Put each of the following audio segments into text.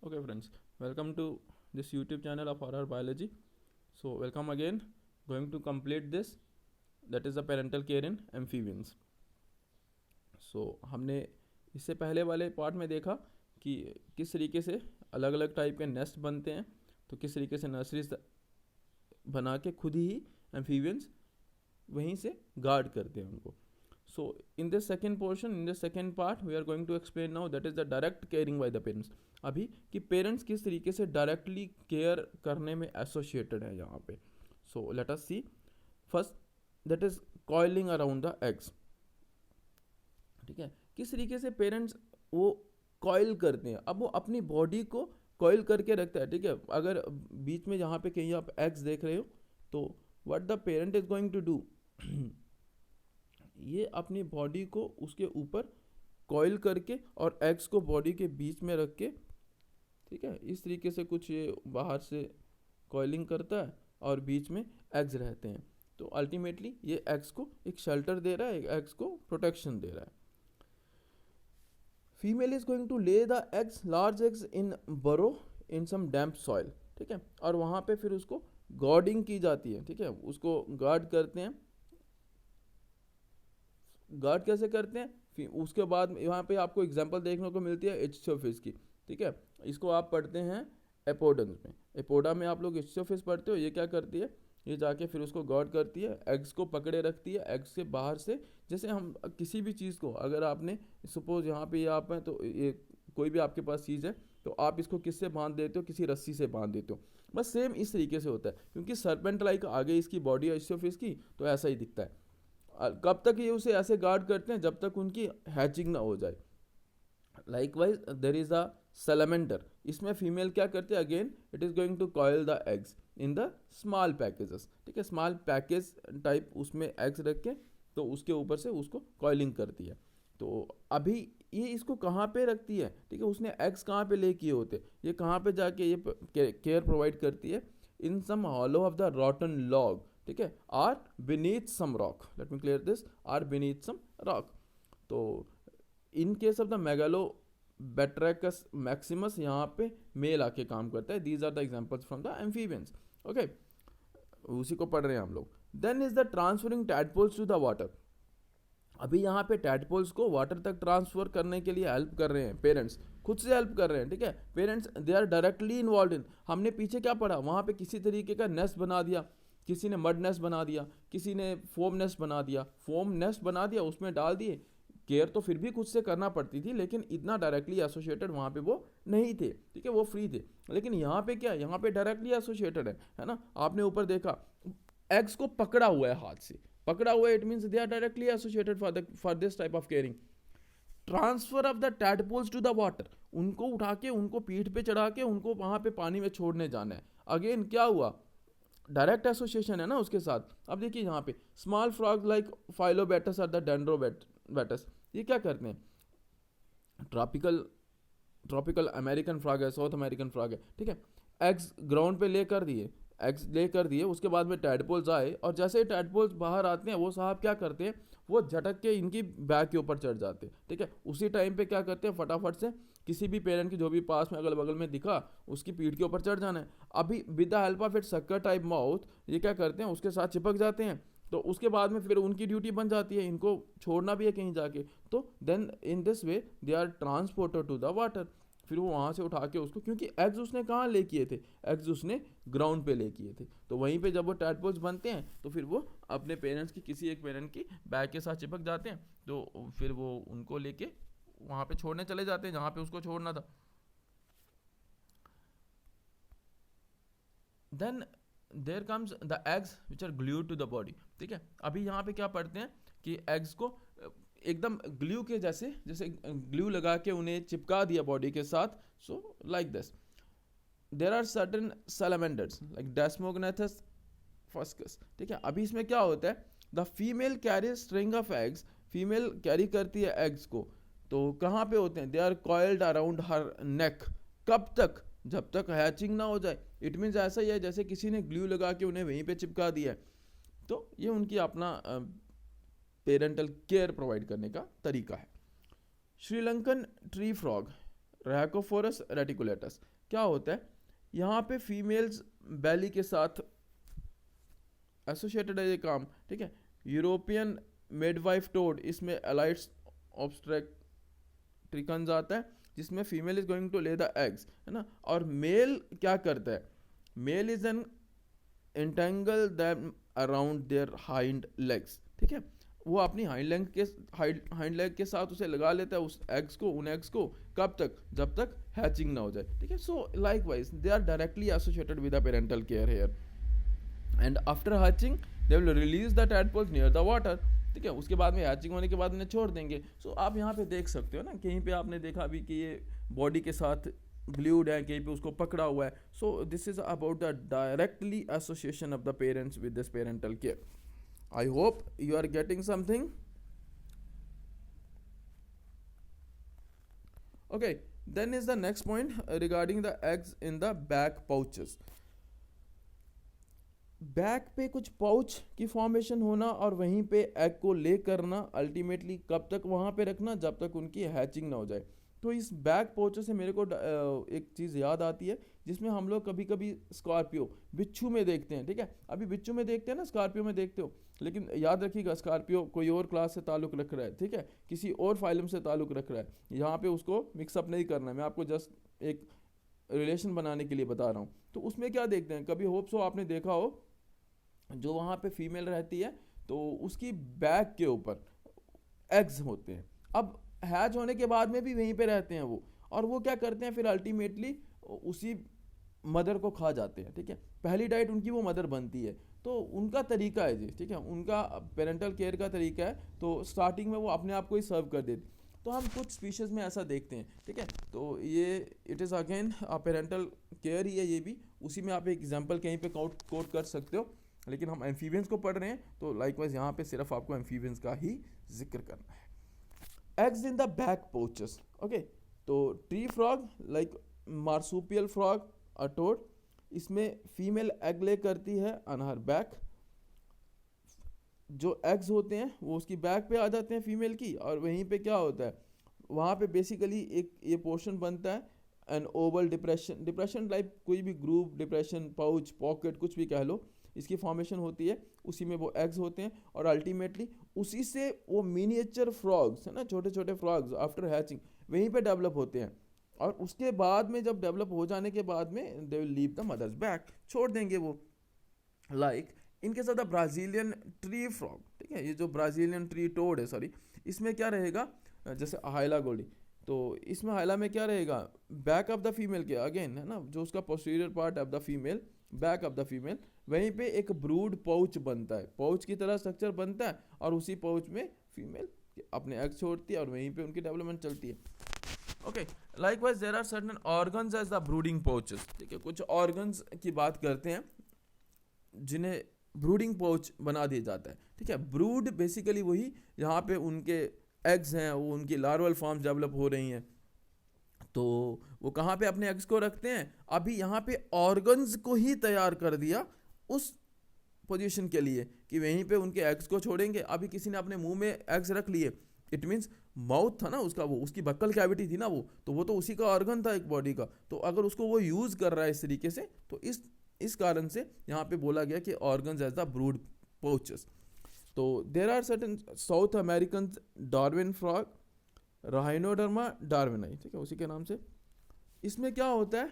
Okay friends, welcome to this YouTube channel of Horror Biology. So welcome again. Going to complete this, that is the parental care in amphibians. So हमने इससे पहले वाले part में देखा कि किस तरीके से अलग अलग टाइप के नेस्ट बनते हैं, तो किस तरीके से नर्सरीज बना के खुद ही एम्फीबियंस वहीं से गार्ड करते हैं उनको. So in this second portion, in the second part, we are going to explain now that is the direct caring by the parents. अभी कि पेरेंट्स किस तरीके से डायरेक्टली केयर करने में एसोसिएटेड है यहाँ पे. So let us see first, that is coiling around the eggs. ठीक है, किस तरीके से पेरेंट्स वो कॉइल करते हैं. अब वो अपनी बॉडी को कॉइल करके रखता है. ठीक है, अगर बीच में जहाँ पे कहीं आप एग्स देख रहे हो तो what the parent is going to do, ये अपनी बॉडी को उसके ऊपर कॉइल करके और एग्स को बॉडी के बीच में रख के, ठीक है, इस तरीके से कुछ ये बाहर से कॉइलिंग करता है और बीच में एग्स रहते हैं. तो अल्टीमेटली ये एग्स को एक शेल्टर दे रहा है, एग्स को प्रोटेक्शन दे रहा है. Female is going to lay the eggs, large eggs in बरो इन सम डैम्प सॉइल. ठीक है, और वहाँ पे फिर उसको गार्डिंग की जाती है. ठीक है, उसको गार्ड करते हैं. गार्ड कैसे करते हैं, फिर उसके बाद यहाँ पे आपको एग्जांपल देखने को मिलती है एचियोफिस की. ठीक है, इसको आप पढ़ते हैं एपोडन्स में. एपोडा में आप लोग एचियोफिस पढ़ते हो. ये क्या करती है, ये जाके फिर उसको गार्ड करती है, एग्स को पकड़े रखती है. एग्स के बाहर से, जैसे हम किसी भी चीज़ को, अगर आपने सपोज यहाँ पे ये आप हैं तो ये कोई भी आपके पास चीज़ है तो आप इसको किससे बांध देते हो, किसी रस्सी से बांध देते हो. बस सेम इस तरीके से होता है, क्योंकि सर्पेंट लाइक आगे इसकी बॉडी है एचियोफिस की, तो ऐसा ही दिखता है. कब तक ये उसे ऐसे गार्ड करते हैं, जब तक उनकी हैचिंग ना हो जाए. Likewise there is a salamander. इसमें फीमेल क्या करते हैं, again it is going to coil the eggs in the small packages. ठीक है, स्मॉल पैकेज टाइप उसमें एग्स रख के तो उसके ऊपर से उसको कॉइलिंग करती है. तो अभी ये इसको कहाँ पे रखती है, ठीक है, उसने एग्स कहाँ पे ले किए होते, ये कहाँ पे जाके ये केयर प्रोवाइड करती है, in some hollow of the rotten log. ठीक है, or beneath some rock. Let me clear this, or beneath some rock. तो in case of the Megalobatrachus maximus, यहाँ पे मेल आके काम करता है. These are the examples from the amphibians. Okay, उसी को पढ़ रहे हैं हम लोग. Then is the transferring tadpoles to the water. अभी यहाँ पे टैडपोल्स को वाटर तक ट्रांसफर करने के लिए हेल्प कर रहे हैं पेरेंट्स, खुद से हेल्प कर रहे हैं. ठीक है, parents they are directly involve in. हमने पीछे क्या पढ़ा, वहाँ पे किसी तरीके का नेस्ट बना दिया, किसी ने मड नेस्ट बना दिया, किसी ने फोम नेस्ट बना दिया. फोम नेस्ट बना दिया, उसमें डाल दिए. केयर तो फिर भी खुद से करना पड़ती थी, लेकिन इतना डायरेक्टली एसोसिएटेड वहाँ पे वो नहीं थे. ठीक है, वो फ्री थे. लेकिन यहाँ पे क्या, यहाँ पे डायरेक्टली एसोसिएटेड है ना. आपने ऊपर देखा एग्स को पकड़ा हुआ है, हाथ से पकड़ा हुआ है. It means they are directly associated for this type of caring. Transfer of the tadpoles to the water, उनको उठा के, उनको पीठ पे चढ़ा के, उनको वहाँ पे पानी में छोड़ने जाना है. अगेन क्या हुआ, डायरेक्ट एसोसिएशन है ना उसके साथ. अब देखिए यहाँ पे स्मॉल फ्रॉग लाइक फाइलोबैटस और द डेंड्रोबैटस, ये क्या करते हैं, ट्रॉपिकल अमेरिकन फ्रॉग है, साउथ अमेरिकन फ्रॉग है. ठीक है, एग्स ग्राउंड पे लेकर दिए, उसके बाद में टैडपोल्स आए, और जैसे ही टैडपोल्स बाहर आते हैं वो साहब क्या करते हैं, वो झटक के इनकी बैक के ऊपर चढ़ जाते हैं. ठीक है, उसी टाइम पे क्या करते हैं, फटाफट से किसी भी पेरेंट की जो भी पास में अगल बगल में दिखा, उसकी पीठ के ऊपर चढ़ जाना है. अभी with the help of it sucker type mouth, ये क्या करते हैं, उसके साथ चिपक जाते हैं. तो उसके बाद में फिर उनकी ड्यूटी बन जाती है, इनको छोड़ना भी है कहीं जाके. तो then in this way they are transported to the water. फिर वो वहाँ से उठा के उसको, क्योंकि एग्स उसने कहाँ ले किए थे, एग्स उसने ग्राउंड पे ले किए थे. तो वहीं पे जब वो टैडपोल्स बनते हैं तो फिर वो अपने पेरेंट्स की, किसी एक पेरेंट की बैक के साथ चिपक जाते हैं. तो फिर वो उनको लेके वहाँ पे छोड़ने चले जाते हैं जहाँ पे उसको छोड़ना था. Then there comes the eggs which are glued to the body. ठीक है, अभी यहाँ पे क्या पढ़ते हैं कि एग्स को एकदम ग्लू के जैसे, जैसे ग्लू लगा के उन्हें चिपका दिया बॉडी के साथ. So like this there are certain salamanders like Desmognathus fuscus. ठीक है, अभी इसमें क्या होता है, the female carry string of eggs, female carry करती है एग्स को. तो कहाँ पे होते हैं, they are coiled around her neck. कब तक, जब तक हैचिंग ना हो जाए. इट मीन्स ऐसा ही है जैसे किसी ने ग्लू लगा के उन्हें वहीं पे चिपका दिया है. तो ये उनकी अपना पेरेंटल केयर प्रोवाइड करने का तरीका है. Sri Lankan tree frog, Rhacophorus reticulatus. क्या होता है, यहाँ पे फीमेल्स बैली के साथ एसोसिएटेड है ये काम, ठीक है। यूरोपियन मिडवाइफ टोड, इसमें एलाइट्स ऑब्स्ट्रेक्ट्रिकन्स आता है, जिसमें female is going to lay the eggs, है ना। और मेल क्या करता है, male is an entangle them around their hind legs, ठीक है। वो अपनी हाइंड लेग के साथ उसे लगा लेता है उस एग्स को, उन एग्स को, कब तक, जब तक हैचिंग ना हो जाए, ठीक है। So likewise they are directly associated with the parental care here, and after hatching they will release the tadpoles near the water, ठीक है। उसके बाद में हैचिंग होने के बाद इन्हें छोड़ देंगे। सो आप यहाँ पे देख सकते हो ना, कहीं पे आपने देखा भी कि ये बॉडी के साथ ग्लूड है, कहीं पे उसको पकड़ा हुआ है। सो this is about the directly association of the parents with this parental care. I hope you are getting something. Okay, then is the next point regarding the eggs in the back pouches. Back पे कुछ pouch की formation होना और वहीं पे egg को ले करना, अल्टीमेटली कब तक वहाँ पे रखना, जब तक उनकी हैचिंग ना हो जाए। तो इस बैक पाउचेस से मेरे को एक चीज़ याद आती है, जिसमें हम लोग कभी कभी स्कॉर्पियो बिच्छू में देखते हैं, ठीक है। अभी बिच्छू में देखते हैं ना, स्कॉर्पियो में देखते हो, लेकिन याद रखिएगा स्कॉर्पियो कोई और क्लास से ताल्लुक़ रख रहा है, ठीक है, किसी और फाइलम से ताल्लुक़ रख रहा है। यहाँ पे उसको मिक्सअप नहीं करना है, मैं आपको जस्ट एक रिलेशन बनाने के लिए बता रहा हूँ। तो उसमें क्या देखते हैं, कभी होप्स हो आपने देखा हो, जो वहाँ पे फीमेल रहती है तो उसकी बैक के ऊपर एग्स होते हैं। अब हैच होने के बाद में भी वहीं पे रहते हैं वो, और वो क्या करते हैं फिर अल्टीमेटली उसी मदर को खा जाते हैं, ठीक है। पहली डाइट उनकी वो मदर बनती है। तो उनका तरीका है जी, ठीक है, उनका पेरेंटल केयर का तरीका है। तो स्टार्टिंग में वो अपने आप को ही सर्व कर देती। तो हम कुछ स्पीशीज़ में ऐसा देखते हैं, ठीक है। तो ये it is again parental care ही है ये भी, उसी में आप एक एग्जांपल कहीं पे कोट कर सकते हो, लेकिन हम एम्फीबियंस को पढ़ रहे हैं तो लाइकवाइज यहाँ पे सिर्फ आपको एम्फीबियंस का ही जिक्र करना है। Eggs in the back pouches, okay. तो tree frog like marsupial frog a toad, इसमें फीमेल एग ले करती है ऑन हर बैक। जो एग्स होते हैं वो उसकी बैक पे आ जाते हैं फीमेल की, और वहीं पे क्या होता है, वहाँ पे बेसिकली एक ये पोर्शन बनता है एन ओवल डिप्रेशन टाइप, कोई भी ग्रूव, डिप्रेशन, पाउच, पॉकेट, कुछ भी कह लो, इसकी फॉर्मेशन होती है, उसी में वो एग्स होते हैं। और अल्टीमेटली उसी से वो मिनिएचर फ्रॉग्स है ना, छोटे छोटे फ्रॉग्स आफ्टर हैचिंग वहीं पे डेवलप होते हैं। और उसके बाद में जब डेवलप हो जाने के बाद में they will leave the mother's back, छोड़ देंगे वो। लाइक इनके साथ ब्राज़ीलियन ट्री फ्रॉग, ठीक है, ये जो ब्राज़ीलियन ट्री टोड है, सॉरी, इसमें क्या रहेगा, जैसे हाइला गोल्डी, तो इसमें हाइला में क्या रहेगा, बैक ऑफ द फीमेल के अगेन है ना, जो उसका posterior part of the female, back of the female, वहीं पे एक ब्रूड पाउच बनता है, पाउच की तरह स्ट्रक्चर बनता है, और उसी पाउच में फीमेल अपने एग छोड़ती है और वहीं पे उनकी डेवलपमेंट चलती है। Okay, likewise there are certain organs as the brooding pouches, ठीक है। कुछ ऑर्गन्स की बात करते हैं जिन्हें ब्रूडिंग पाउच बना दिया जाता है, ठीक है। ब्रूड बेसिकली वही जहाँ पे उनके एग्स हैं, वो उनकी लार्वल फॉर्म्स डेवलप हो रही हैं, तो वो कहाँ पे अपने एग्स को रखते हैं। अभी यहाँ पे ऑर्गन्स को ही तैयार कर दिया उस पोजीशन के लिए कि वहीं पे उनके एग्स को छोड़ेंगे। अभी किसी ने अपने मुंह में एग्स रख लिए, इट मीन्स माउथ था ना उसका, वो उसकी बक्कल कैविटी थी ना वो तो उसी का ऑर्गन था एक बॉडी का। तो अगर उसको वो यूज़ कर रहा है इस तरीके से, तो इस कारण से यहाँ पे बोला गया कि organs as the brood pouches. तो there are certain South American Darwin frog, Rhinoderma darwinii, ठीक है, उसी के नाम से। इसमें क्या होता है,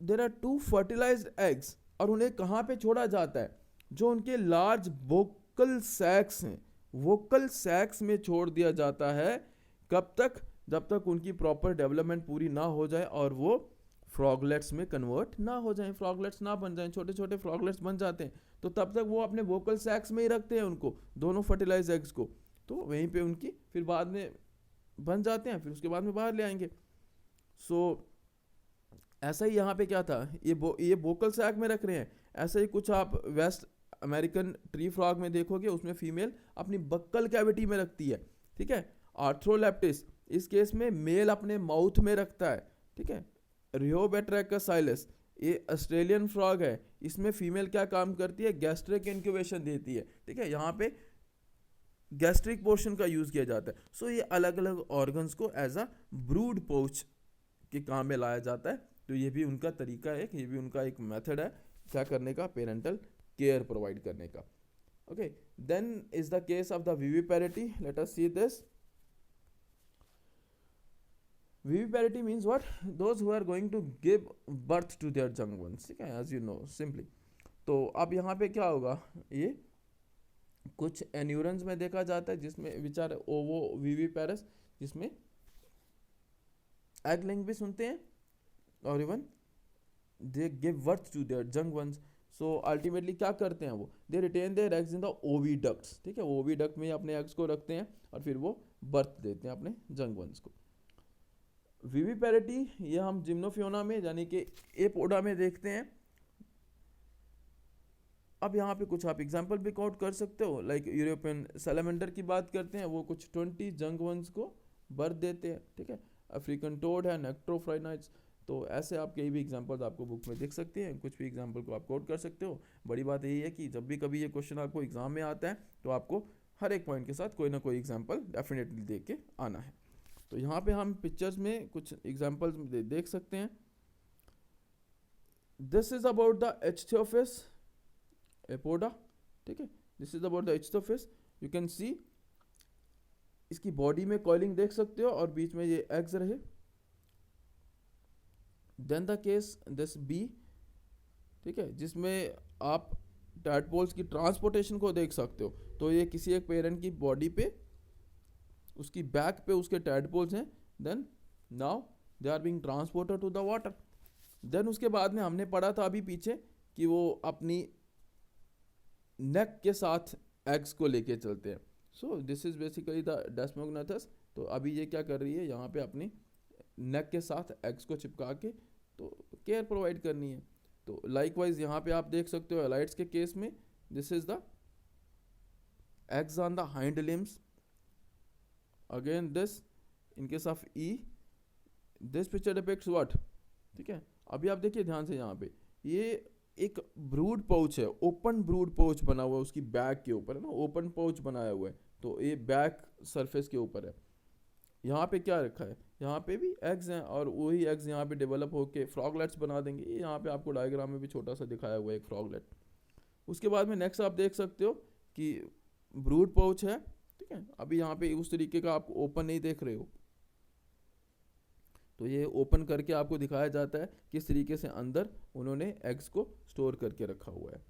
देयर आर 2 फर्टिलाइज्ड एग्स, और उन्हें कहाँ पे छोड़ा जाता है, जो उनके लार्ज वोकल सैक्स हैं, वोकल सैक्स में छोड़ दिया जाता है। कब तक, जब तक उनकी प्रॉपर डेवलपमेंट पूरी ना हो जाए और वो फ्रॉगलेट्स में कन्वर्ट ना हो जाएं, फ्रॉगलेट्स ना बन जाएं, छोटे छोटे फ्रॉगलेट्स बन जाते हैं। तो तब तक वो अपने वोकल सैक्स में ही रखते हैं उनको, दोनों फर्टिलाइज एग्स को, तो वहीं पे उनकी फिर बाद में बन जाते हैं, फिर उसके बाद में बाहर ले आएंगे। सो ऐसा ही यहाँ पे क्या था, ये वोकल सैक में रख रहे हैं। ऐसा ही कुछ आप वेस्ट अमेरिकन ट्री फ्रॉग में देखोगे, उसमें फीमेल अपनी बक्कल कैविटी में रखती है, ठीक है। आर्थ्रोलेप्टिस, इस केस में मेल अपने माउथ में रखता है, ठीक है। रियोबेट्रैकस साइलस, ये ऑस्ट्रेलियन फ्रॉग है, इसमें फीमेल क्या काम करती है, गैस्ट्रिक इंक्यूबेशन देती है, ठीक है। यहाँ पे गैस्ट्रिक पोर्शन का यूज़ किया जाता है। सो ये अलग अलग ऑर्गन्स को एज अ ब्रूड पाउच के काम में लाया जाता है। तो ये भी उनका तरीका है, ये भी उनका एक मेथड है क्या करने का, पेरेंटल केयर प्रोवाइड करने का। Okay, then is the case of the viviparity, let us see this. Viviparity means what, those who are going to give birth to their young ones, ठीक है, एज यू नो सिंपली। तो अब यहाँ पे क्या होगा, ये कुछ एन्यूरन्स में देखा जाता है जिसमें विचार ओवो विविपेरस, जिसमें एग लिंग भी सुनते हैं और even they give birth to their young ones. So ultimately क्या करते हैं वो, they retain their eggs in the oviducts, ठीक है, ओविडक्ट में अपने एग्स को रखते हैं और फिर वो बर्थ देते हैं अपने जंग वंस को। विविपेरिटी ये हम जिम्नोफियोना में यानी कि एपोडा में देखते हैं। अब यहाँ पे कुछ आप एग्जांपल भी काउंट कर सकते हो, लाइक यूरोपियन सैलमेंडर की बात करते हैं, वो कुछ 20 जंग वंस को बर्थ देते हैं, ठीक है। अफ्रीकन टोड है, नेक्ट्रोफ्राइनाइट्स। तो ऐसे आप कई भी एग्जांपल्स आपको बुक में दिख सकते हैं, कुछ भी एग्जांपल को आप कोट कर सकते हो। बड़ी बात यही है कि जब भी कभी ये क्वेश्चन आपको एग्जाम में आता है तो आपको हर एक पॉइंट के साथ कोई ना कोई एग्जाम्पल डेफिनेटली दे के आना है। तो यहाँ पे हम पिक्चर्स में कुछ एग्जाम्पल्स देख सकते हैं। This is about the Ichthyophis apoda, ठीक है, this is about the Ichthyophis. You can see इसकी बॉडी में कॉइलिंग देख सकते हो और बीच में ये एग्स रहे। Then the case this be, ठीक है, जिसमें आप टैडपोल्स की ट्रांसपोर्टेशन को देख सकते हो। तो ये किसी एक पेरेंट की बॉडी पे, उसकी बैक पे उसके टैडपोल्स हैं, then now they are being transported to the water. Then उसके बाद में हमने पढ़ा था अभी पीछे कि वो अपनी नेक के साथ एग्स को लेके चलते हैं। So this is basically the Desmognathus. तो अभी ये क्या कर रही है, यहाँ पे अपनी नेक के साथ एग्स को चिपका के तो केयर प्रोवाइड करनी है। तो लाइकवाइज यहाँ पे आप देख सकते हो एलाइट्स के केस में this is the eggs on the hind limbs. Again this in case of E, this picture depicts what, ठीक है। अभी आप देखिए ध्यान से, यहाँ पे ये एक ब्रूड पाउच है, ओपन ब्रूड पाउच बना हुआ है उसकी बैक के ऊपर है ना, ओपन पाउच बनाया हुआ है। तो ये बैक सरफेस के ऊपर है। यहाँ पे क्या रखा है, यहाँ पे भी एग्स हैं और वही एग्स यहाँ पे डेवलप होके फ्रॉगलेट्स बना देंगे। ये यहाँ पे आपको डायग्राम में भी छोटा सा दिखाया हुआ है एक फ्रॉगलेट। उसके बाद में नेक्स्ट आप देख सकते हो कि ब्रूड पाउच है, ठीक है। अभी यहाँ पे उस तरीके का आप ओपन नहीं देख रहे हो, तो ये ओपन करके आपको दिखाया जाता है किस तरीके से अंदर उन्होंने एग्स को स्टोर करके रखा हुआ है।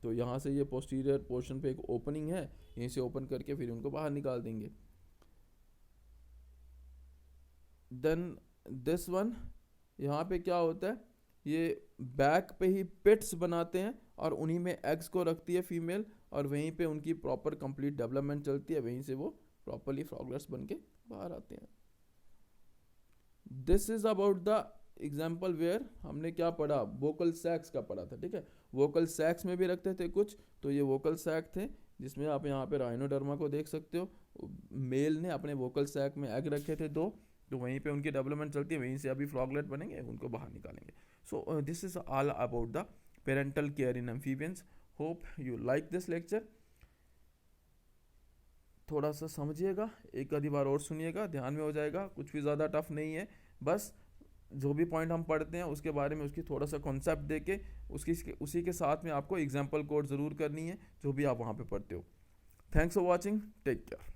तो यहाँ से ये पोस्टीरियर पोर्शन पे एक ओपनिंग है, यहीं से ओपन करके फिर उनको बाहर निकाल देंगे। देन दिस वन, यहाँ पे क्या होता है, ये बैक पे ही पिट्स बनाते हैं और उन्हीं में एग्स को रखती है फीमेल और वहीं पे उनकी प्रॉपर कंप्लीट डेवलपमेंट चलती है, वहीं से वो प्रॉपरली फ्रॉगलेट्स बन के बाहर आते हैं। This is about the example where हमने क्या पढ़ा, वोकल सैक्स का पढ़ा था, ठीक है। वोकल सैक्स में भी रखते थे कुछ, तो ये वोकल सैक थे जिसमें आप यहाँ पे राइनोडर्मा को देख सकते हो। मेल ने अपने वोकल सैक में एग रखे थे 2, तो वहीं पे उनकी डेवलपमेंट चलती है, वहीं से अभी फ्रॉगलेट बनेंगे, उनको बाहर निकालेंगे। सो this is all about the parental care in amphibians. Hope you like this lecture. थोड़ा सा समझिएगा, एक आधी बार और सुनिएगा, ध्यान में हो जाएगा। कुछ भी ज़्यादा टफ नहीं है, बस जो भी पॉइंट हम पढ़ते हैं उसके बारे में उसकी थोड़ा सा कॉन्सेप्ट देके उसी के साथ में आपको एग्जाम्पल कोड ज़रूर करनी है जो भी आप वहाँ पे पढ़ते हो। Thanks for watching, take care.